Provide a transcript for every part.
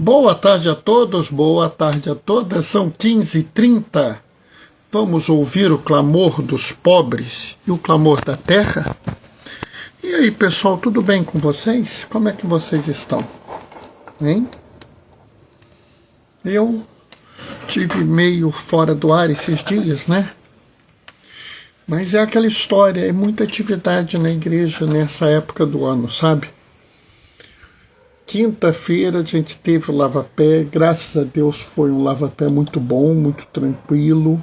Boa tarde a todos, boa tarde a todas. São 15h30. Vamos ouvir o clamor dos pobres e o clamor da terra? E aí, pessoal, tudo bem com vocês? Como é que vocês estão? Hein? Eu tive meio fora do ar esses dias, né? Mas é aquela história, é muita atividade na igreja nessa época do ano, sabe? Quinta-feira a gente teve o lava-pé, graças a Deus foi um lava-pé muito bom, muito tranquilo.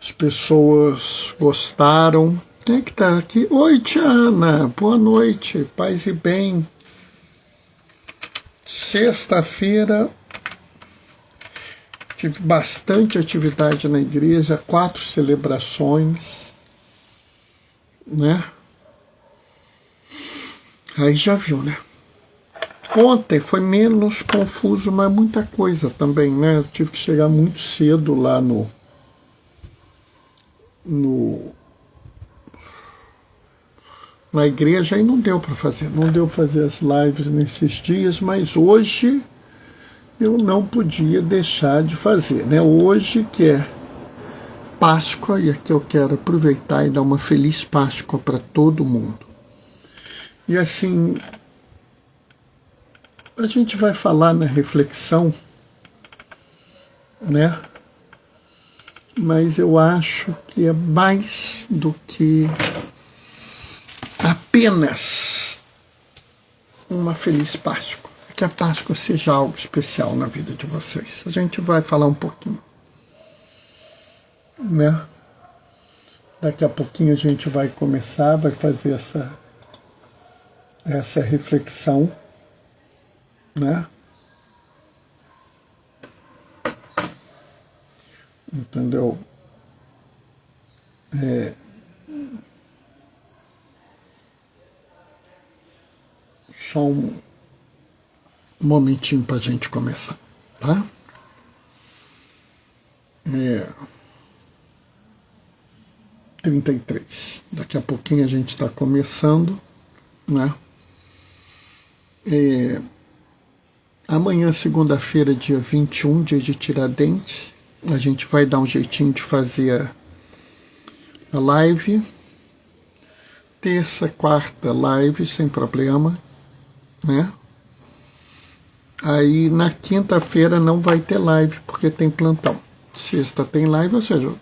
As pessoas gostaram. Quem é que está aqui? Oi, Tiana, boa noite, paz e bem. Sexta-feira tive bastante atividade na igreja, 4 celebrações, né? Aí já viu, né? Ontem foi menos confuso, mas muita coisa também, né? Eu tive que chegar muito cedo lá na igreja e não deu para fazer. Não deu para fazer as lives nesses dias, mas hoje eu não podia deixar de fazer, né? Hoje que é Páscoa, e aqui eu quero aproveitar e dar uma feliz Páscoa para todo mundo. E assim, a gente vai falar na reflexão, né? Mas eu acho que é mais do que apenas uma feliz Páscoa. Que a Páscoa seja algo especial na vida de vocês. A gente vai falar um pouquinho, né? Daqui a pouquinho a gente vai começar, vai fazer essa reflexão, né? Entendeu? Só um momentinho para a gente começar, tá? 33. Daqui a pouquinho a gente está começando, né? Amanhã, segunda-feira, dia 21, dia de Tiradentes, a gente vai dar um jeitinho de fazer a live. Terça, quarta, live, sem problema, né? Aí na quinta-feira não vai ter live, porque tem plantão. Sexta tem live, ou seja,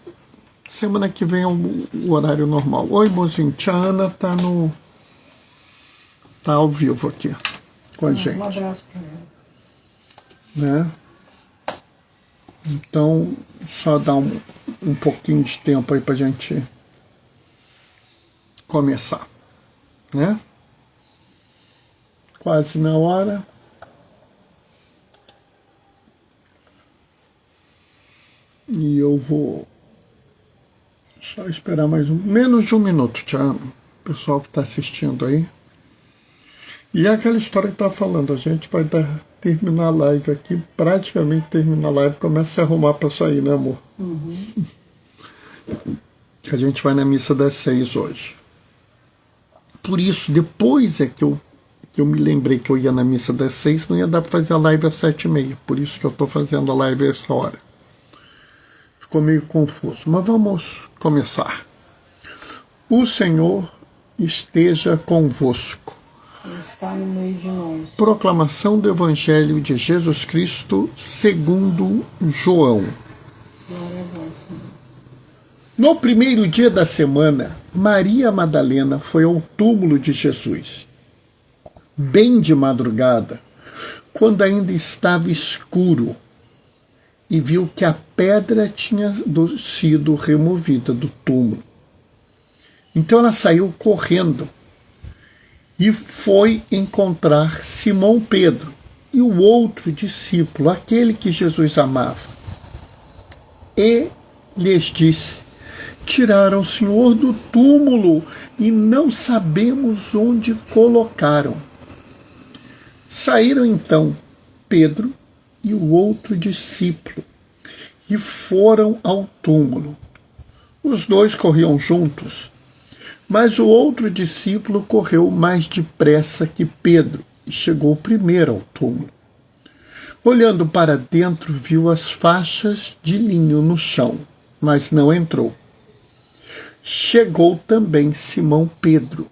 semana que vem é o horário normal. Oi, mozinho, Tiana tá ao vivo aqui com a gente. Um abraço para ela. Né? Então, só dar um pouquinho de tempo aí pra gente começar, né? Quase na hora. E eu vou só esperar menos de um minuto, Tiana. Pessoal que está assistindo aí. E é aquela história que tá falando, a gente vai terminar a live aqui, praticamente terminar a live, começa a se arrumar para sair, né, amor? Uhum. A gente vai na missa das 6 hoje. Por isso, depois é que eu me lembrei que eu ia na missa das 6, não ia dar para fazer a live às 7h30. Por isso que eu estou fazendo a live a essa hora. Ficou meio confuso, mas vamos começar. O Senhor esteja convosco. Ele está no meio de nós. Proclamação do Evangelho de Jesus Cristo segundo João. Glória a vós, Senhor. No primeiro dia da semana, Maria Madalena foi ao túmulo de Jesus, bem de madrugada, quando ainda estava escuro, e viu que a pedra tinha sido removida do túmulo. Então ela saiu correndo e foi encontrar Simão Pedro e o outro discípulo, aquele que Jesus amava. E lhes disse: tiraram o Senhor do túmulo e não sabemos onde colocaram. Saíram então Pedro e o outro discípulo e foram ao túmulo. Os dois corriam juntos, mas o outro discípulo correu mais depressa que Pedro e chegou primeiro ao túmulo. Olhando para dentro, viu as faixas de linho no chão, mas não entrou. Chegou também Simão Pedro,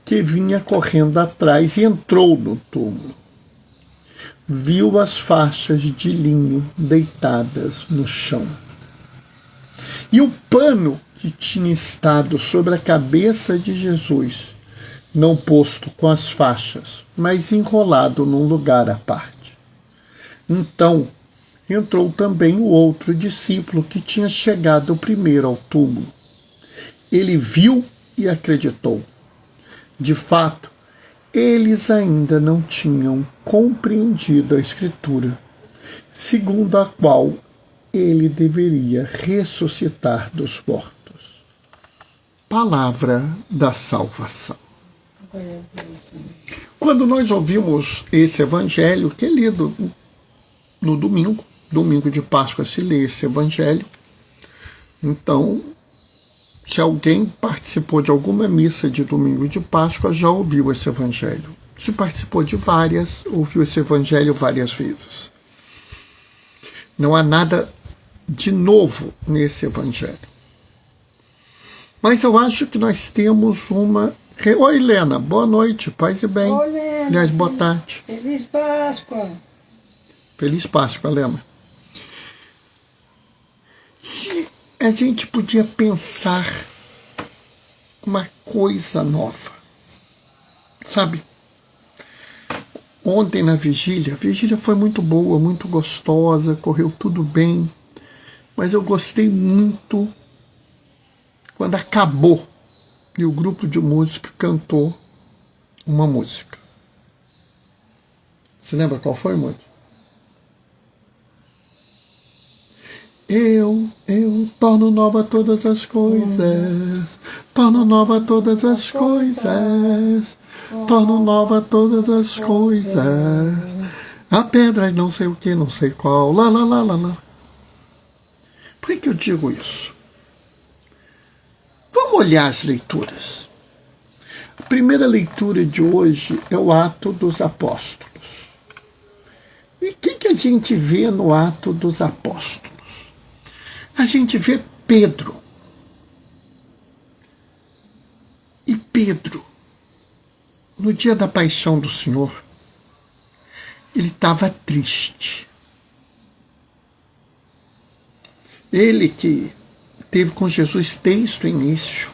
que vinha correndo atrás e entrou no túmulo. Viu as faixas de linho deitadas no chão. E o pano que tinha estado sobre a cabeça de Jesus, não posto com as faixas, mas enrolado num lugar à parte. Então entrou também o outro discípulo que tinha chegado primeiro ao túmulo. Ele viu e acreditou. De fato, eles ainda não tinham compreendido a Escritura, segundo a qual ele deveria ressuscitar dos mortos. Palavra da salvação. Quando nós ouvimos esse evangelho, que é lido no domingo de Páscoa se lê esse evangelho, então, se alguém participou de alguma missa de domingo de Páscoa, já ouviu esse evangelho. Se participou de várias, ouviu esse evangelho várias vezes. Não há nada de novo nesse evangelho. Mas eu acho que nós temos uma... Oi, Helena, boa noite, paz e bem. Oi, Helena. Aliás, boa tarde. Feliz Páscoa. Feliz Páscoa, Helena. Se a gente podia pensar uma coisa nova, sabe? Ontem na vigília, a vigília foi muito boa, muito gostosa, correu tudo bem, mas eu gostei muito quando acabou e o grupo de música cantou uma música. Você lembra qual foi, Mônica? Eu torno nova todas as coisas, torno nova todas as coisas, torno nova todas as coisas. A pedra não sei o que, não sei qual, lá, lá, lá, lá, lá. Por que eu digo isso? Vamos olhar as leituras. A primeira leitura de hoje é o Ato dos Apóstolos. E o que a gente vê no Ato dos Apóstolos? A gente vê Pedro. E Pedro, no dia da paixão do Senhor, ele estava triste. Ele que teve com Jesus desde o início,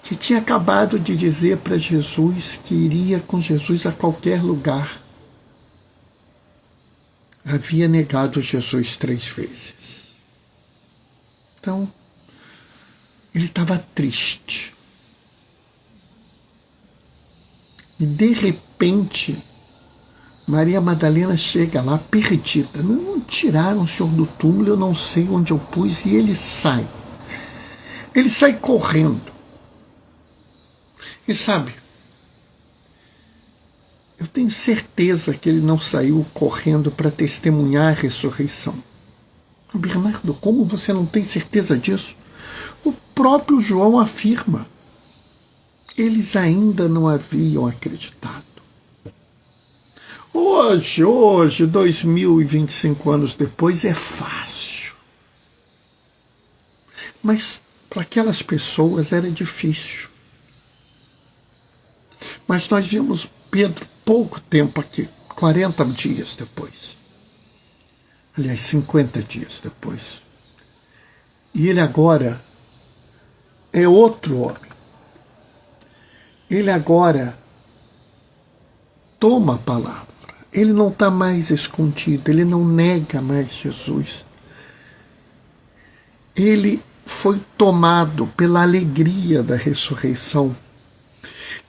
que tinha acabado de dizer para Jesus que iria com Jesus a qualquer lugar, havia negado Jesus 3 vezes. Então, ele estava triste. E, de repente, Maria Madalena chega lá perdida. Não tiraram o Senhor do túmulo, eu não sei onde eu pus, e ele sai. Ele sai correndo. E sabe, eu tenho certeza que ele não saiu correndo para testemunhar a ressurreição. Bernardo, como você não tem certeza disso? O próprio João afirma. Eles ainda não haviam acreditado. Hoje, 2025 anos depois, é fácil. Mas para aquelas pessoas era difícil. Mas nós vimos Pedro pouco tempo aqui, 40 dias depois. Aliás, 50 dias depois. E ele agora é outro homem. Ele agora toma a palavra. Ele não está mais escondido, ele não nega mais Jesus. Ele foi tomado pela alegria da ressurreição.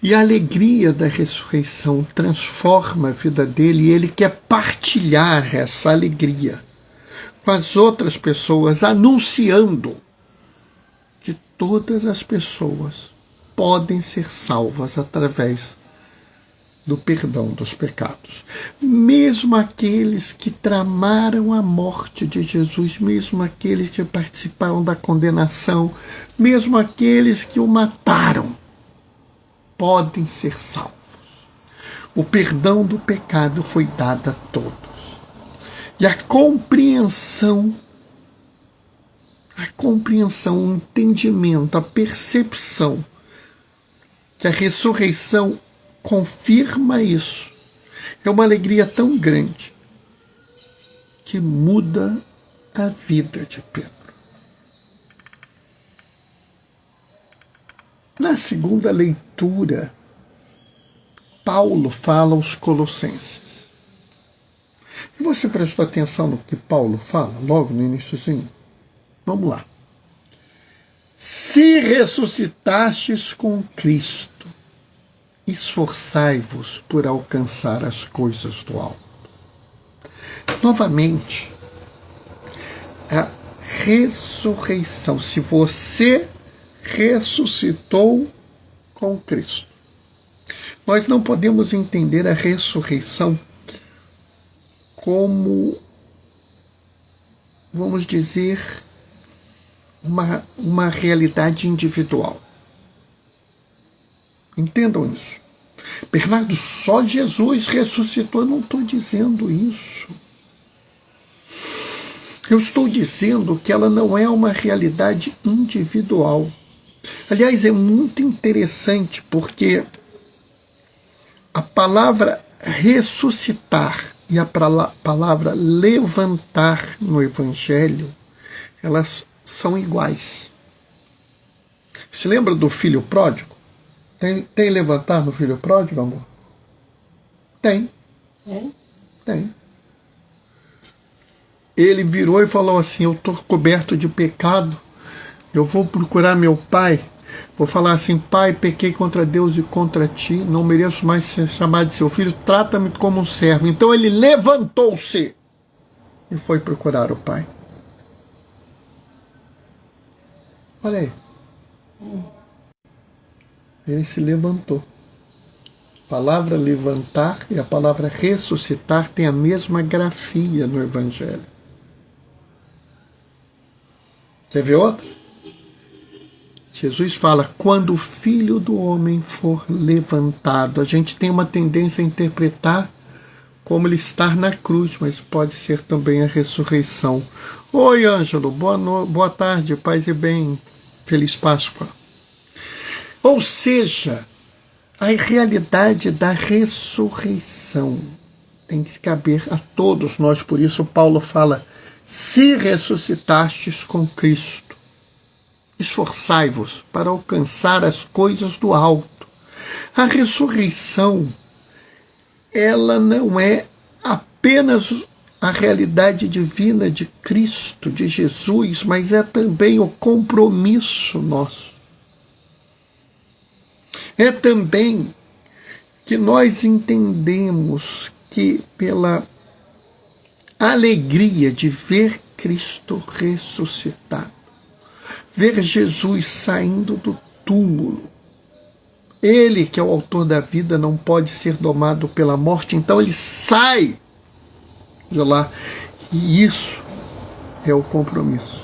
E a alegria da ressurreição transforma a vida dele, e ele quer partilhar essa alegria com as outras pessoas, anunciando que todas as pessoas podem ser salvas através do perdão dos pecados. Mesmo aqueles que tramaram a morte de Jesus, mesmo aqueles que participaram da condenação, mesmo aqueles que o mataram, podem ser salvos. O perdão do pecado foi dado a todos. E a compreensão, o entendimento, a percepção que a ressurreição confirma isso, é uma alegria tão grande que muda a vida de Pedro. Na segunda leitura, Paulo fala aos Colossenses. E você prestou atenção no que Paulo fala logo no iniciozinho? Vamos lá. Se ressuscitastes com Cristo, esforçai-vos por alcançar as coisas do alto. Novamente, a ressurreição. Se você ressuscitou com Cristo, nós não podemos entender a ressurreição como, vamos dizer, uma realidade individual. Entendam isso. Bernardo, só Jesus ressuscitou. Eu não estou dizendo isso. Eu estou dizendo que ela não é uma realidade individual. Aliás, é muito interessante porque a palavra ressuscitar e a palavra levantar no Evangelho, elas são iguais. Se lembra do filho pródigo? Tem levantar no filho pródigo, amor? Tem. Tem. Ele virou e falou assim: eu estou coberto de pecado, eu vou procurar meu pai, vou falar assim: pai, pequei contra Deus e contra ti, não mereço mais ser chamado de seu filho, trata-me como um servo. Então ele levantou-se e foi procurar o pai. Olha aí. Ele se levantou. A palavra levantar e a palavra ressuscitar têm a mesma grafia no Evangelho. Quer ver outra? Jesus fala: quando o Filho do Homem for levantado. A gente tem uma tendência a interpretar como ele estar na cruz, mas pode ser também a ressurreição. Oi, Ângelo, boa tarde, paz e bem, feliz Páscoa. Ou seja, a realidade da ressurreição tem que caber a todos nós. Por isso Paulo fala: se ressuscitastes com Cristo, esforçai-vos para alcançar as coisas do alto. A ressurreição, ela não é apenas a realidade divina de Cristo, de Jesus, mas é também o compromisso nosso. É também que nós entendemos que pela alegria de ver Cristo ressuscitado, ver Jesus saindo do túmulo, ele que é o autor da vida não pode ser domado pela morte, então ele sai de lá. E isso é o compromisso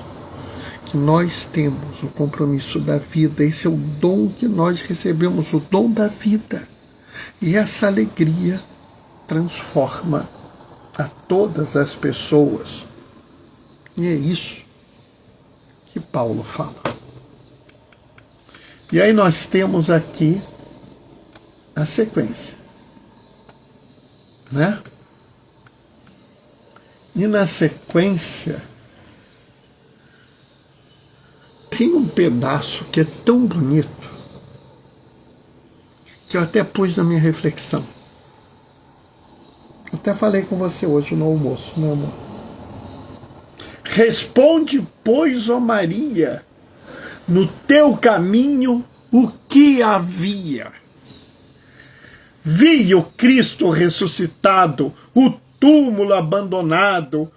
que nós temos, o compromisso da vida. Esse é o dom que nós recebemos, o dom da vida. E essa alegria transforma a todas as pessoas. E é isso que Paulo fala. E aí nós temos aqui a sequência, né? E na sequência tem um pedaço que é tão bonito que eu até pus na minha reflexão. Até falei com você hoje no almoço, meu amor. Responde, pois, ó Maria, no teu caminho o que havia. Vi o Cristo ressuscitado, o túmulo abandonado,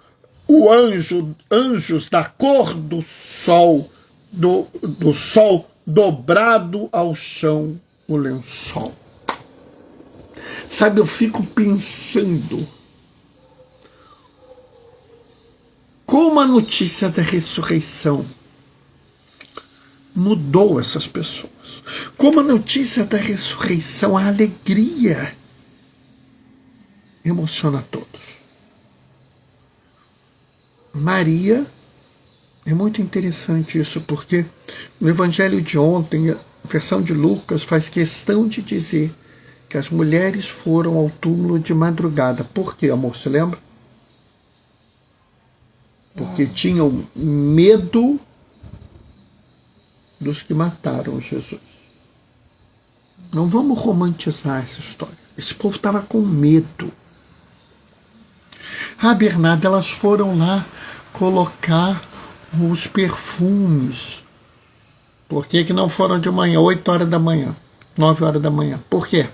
anjos da cor do sol, do sol dobrado ao chão o lençol. Sabe, eu fico pensando como a notícia da ressurreição mudou essas pessoas. Como a notícia da ressurreição, a alegria emociona todos. Maria, é muito interessante isso, porque no Evangelho de ontem, a versão de Lucas faz questão de dizer que as mulheres foram ao túmulo de madrugada. Por quê, amor? Você lembra? Porque tinham medo dos que mataram Jesus. Não vamos romantizar essa história. Esse povo estava com medo. Ah, Bernardo, elas foram lá colocar os perfumes. Por que não foram de manhã, 8 horas da manhã, 9 horas da manhã? Por quê?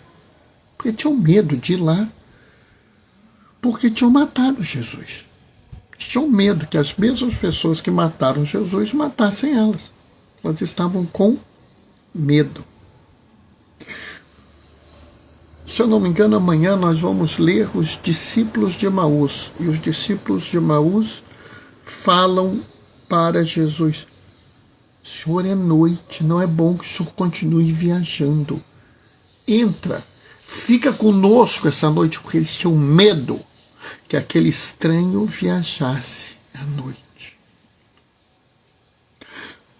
Porque tinham medo de ir lá. Porque tinham matado Jesus. Tinham medo que as mesmas pessoas que mataram Jesus matassem elas. Elas estavam com medo. Se eu não me engano, amanhã nós vamos ler os discípulos de Emaús. E os discípulos de Emaús falam para Jesus: Senhor, é noite, não é bom que o Senhor continue viajando. Entra, fica conosco essa noite, porque eles tinham medo que aquele estranho viajasse à noite.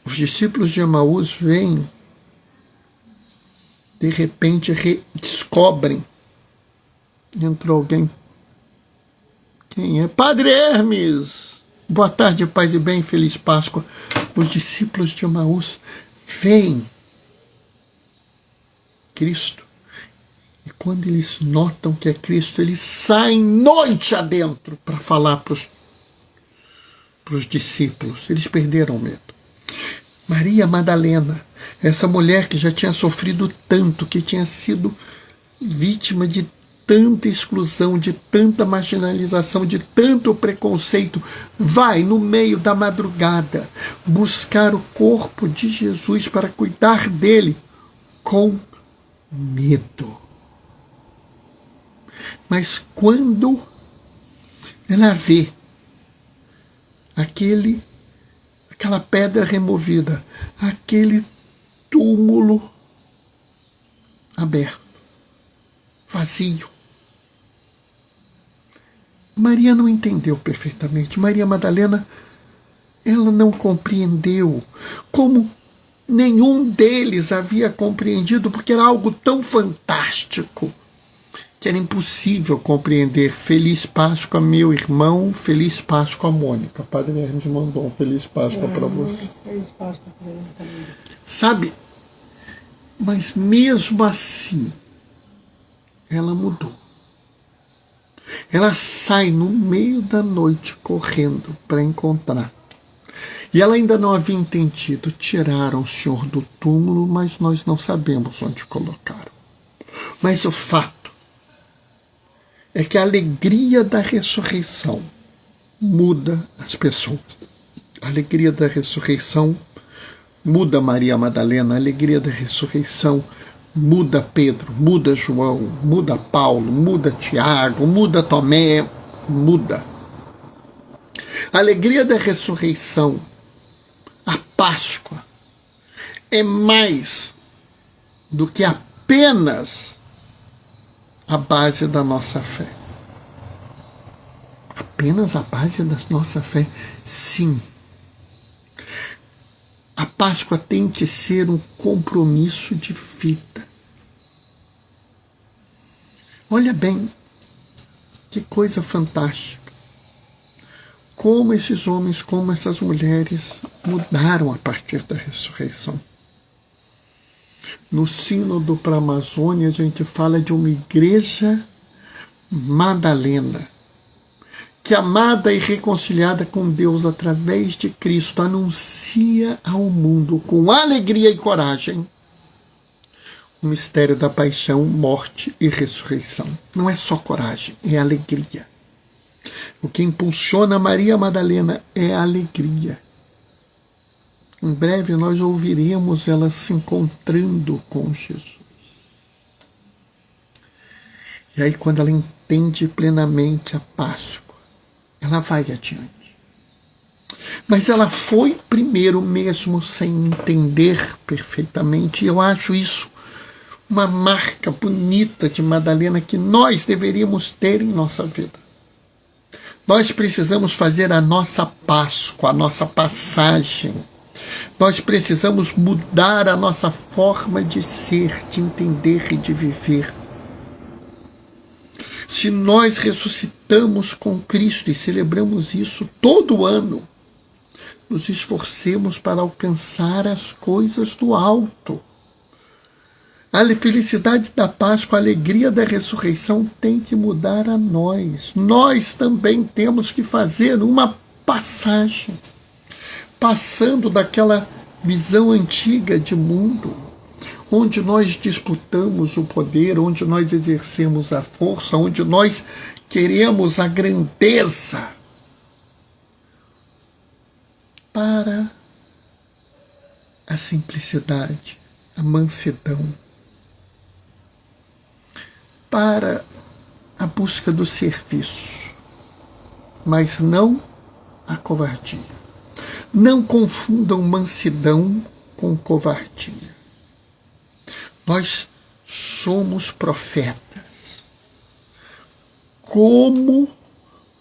Os discípulos de Emaús vêm, de repente descobrem. Entrou alguém. Quem é? Padre Hermes! Boa tarde, paz e bem, feliz Páscoa. Os discípulos de Emaús veem Cristo. E quando eles notam que é Cristo, eles saem noite adentro para falar para os discípulos. Eles perderam o medo. Maria Madalena, essa mulher que já tinha sofrido tanto, que tinha sido vítima de tanta exclusão, de tanta marginalização, de tanto preconceito, vai no meio da madrugada buscar o corpo de Jesus para cuidar dele com medo. Mas quando ela vê aquela pedra removida, aquele túmulo aberto, vazio, Maria não entendeu perfeitamente. Maria Madalena, ela não compreendeu, como nenhum deles havia compreendido, porque era algo tão fantástico que era impossível compreender. Feliz Páscoa, meu irmão, feliz Páscoa, Mônica. Padre Hermes mandou um feliz Páscoa para você. Feliz Páscoa para ele também. Sabe, mas mesmo assim, ela mudou. Ela sai no meio da noite correndo para encontrar. E ela ainda não havia entendido. Tiraram o Senhor do túmulo, mas nós não sabemos onde colocaram. Mas o fato é que a alegria da ressurreição muda as pessoas. A alegria da ressurreição muda Maria Madalena. A alegria da ressurreição muda Pedro, muda João, muda Paulo, muda Tiago, muda Tomé, muda. A alegria da ressurreição, a Páscoa, é mais do que apenas a base da nossa fé. Apenas a base da nossa fé? Sim. A Páscoa tem que ser um compromisso de vida. Olha bem, que coisa fantástica. Como esses homens, como essas mulheres mudaram a partir da ressurreição. No Sínodo para a Amazônia, a gente fala de uma igreja Madalena, que, amada e reconciliada com Deus através de Cristo, anuncia ao mundo com alegria e coragem o mistério da paixão, morte e ressurreição. Não é só coragem, é alegria. O que impulsiona Maria Madalena é a alegria. Em breve nós ouviremos ela se encontrando com Jesus. E aí, quando ela entende plenamente a Páscoa, ela vai adiante. Mas ela foi primeiro mesmo sem entender perfeitamente. E eu acho isso uma marca bonita de Madalena que nós deveríamos ter em nossa vida. Nós precisamos fazer a nossa Páscoa, a nossa passagem. Nós precisamos mudar a nossa forma de ser, de entender e de viver. Se nós ressuscitamos com Cristo e celebramos isso todo ano, nos esforcemos para alcançar as coisas do alto. A felicidade da Páscoa, a alegria da ressurreição tem que mudar a nós. Nós também temos que fazer uma passagem, passando daquela visão antiga de mundo, onde nós disputamos o poder, onde nós exercemos a força, onde nós queremos a grandeza, para a simplicidade, a mansidão, para a busca do serviço, mas não a covardia. Não confundam mansidão com covardia. Nós somos profetas. Como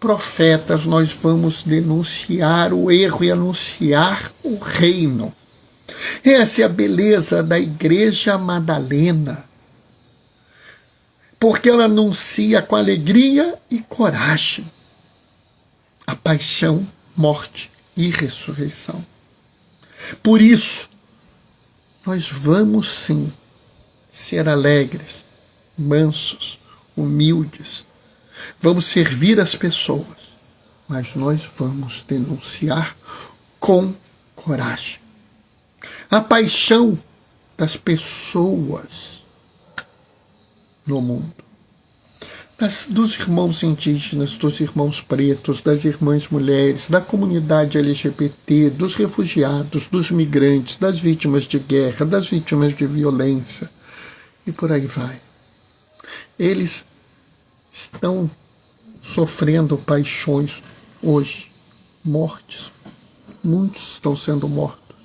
profetas, nós vamos denunciar o erro e anunciar o reino. Essa é a beleza da Igreja Madalena, porque ela anuncia com alegria e coragem a paixão, morte e ressurreição. Por isso, nós vamos sim ser alegres, mansos, humildes. Vamos servir as pessoas, mas nós vamos denunciar com coragem a paixão das pessoas no mundo. Dos irmãos indígenas, dos irmãos pretos, das irmãs mulheres, da comunidade LGBT, dos refugiados, dos migrantes, das vítimas de guerra, das vítimas de violência, e por aí vai. Eles estão sofrendo paixões hoje, mortes. Muitos estão sendo mortos.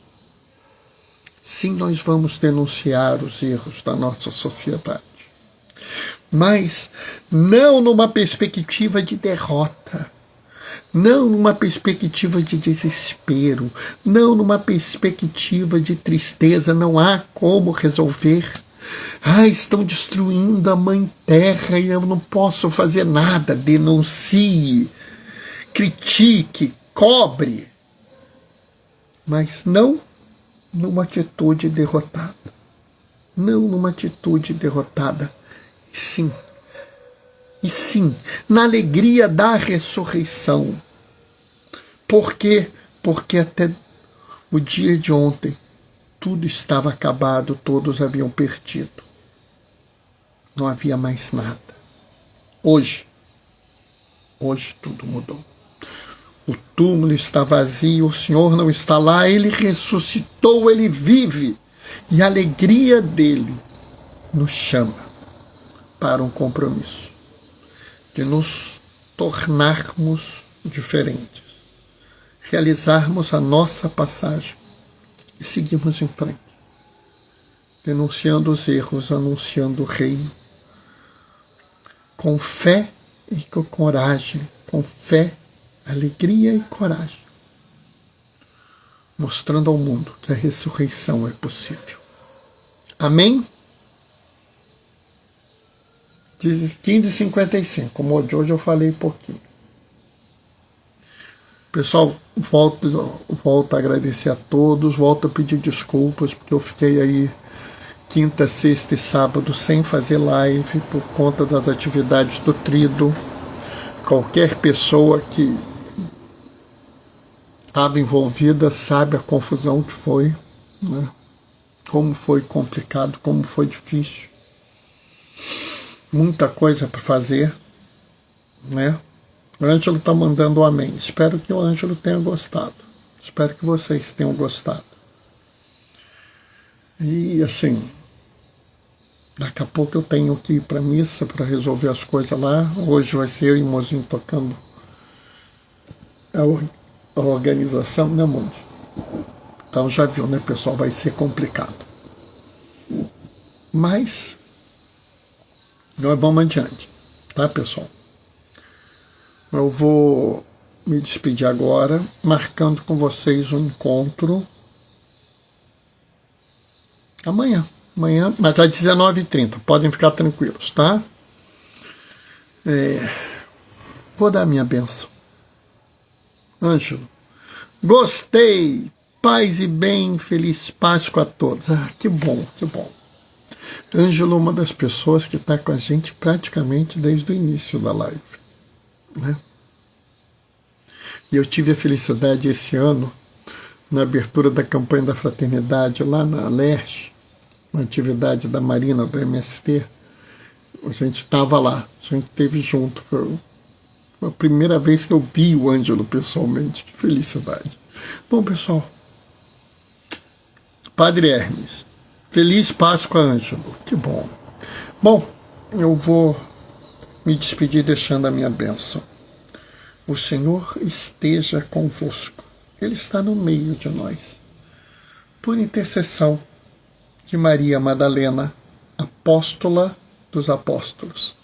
Sim, nós vamos denunciar os erros da nossa sociedade, mas não numa perspectiva de derrota, não numa perspectiva de desespero, não numa perspectiva de tristeza. Não há como resolver. Estão destruindo a Mãe Terra e eu não posso fazer nada. Denuncie, critique, cobre, mas não numa atitude derrotada. Não numa atitude derrotada. E sim, na alegria da ressurreição. Por quê? Porque até o dia de ontem tudo estava acabado, todos haviam perdido. Não havia mais nada. Hoje tudo mudou. O túmulo está vazio, o Senhor não está lá, Ele ressuscitou, Ele vive. E a alegria dEle nos chama para um compromisso de nos tornarmos diferentes, realizarmos a nossa passagem e seguirmos em frente, denunciando os erros, anunciando o reino, com fé e com coragem, com fé, alegria e coragem, mostrando ao mundo que a ressurreição é possível. Amém? 15h55, como de hoje eu falei pouquinho. Pessoal, volto a agradecer a todos, volto a pedir desculpas, porque eu fiquei aí quinta, sexta e sábado sem fazer live por conta das atividades do Trido. Qualquer pessoa que estava envolvida sabe a confusão que foi, né? Como foi complicado, como foi difícil. Muita coisa para fazer, né? O Ângelo está mandando um amém. Espero que o Ângelo tenha gostado. Espero que vocês tenham gostado. E assim, daqui a pouco eu tenho que ir para a missa para resolver as coisas lá. Hoje vai ser eu e o Mozinho tocando a organização, né, Mozinho? Então já viu, né, pessoal? Vai ser complicado. Mas nós vamos adiante, tá, pessoal? Eu vou me despedir agora, marcando com vocês um encontro amanhã, mas às 19h30, podem ficar tranquilos, tá? Vou dar minha bênção. Ângelo, gostei, paz e bem, feliz Páscoa a todos. Ah, que bom, que bom. Ângelo é uma das pessoas que está com a gente praticamente desde o início da live, né? E eu tive a felicidade esse ano, na abertura da campanha da fraternidade lá na Leste, uma atividade da Marina, do MST, a gente estava lá, a gente esteve junto. Foi a primeira vez que eu vi o Ângelo pessoalmente. Que felicidade. Bom, pessoal, Padre Hermes, feliz Páscoa, Ângelo. Que bom. Bom, eu vou me despedir deixando a minha bênção. O Senhor esteja convosco. Ele está no meio de nós. Por intercessão de Maria Madalena, apóstola dos apóstolos,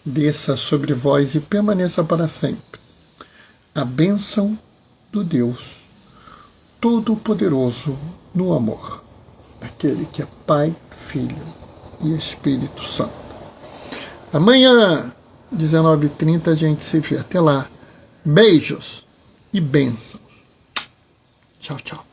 desça sobre vós e permaneça para sempre a bênção do Deus Todo-Poderoso no amor, aquele que é Pai, Filho e Espírito Santo. Amanhã, 19h30, a gente se vê. Até lá. Beijos e bênçãos. Tchau, tchau.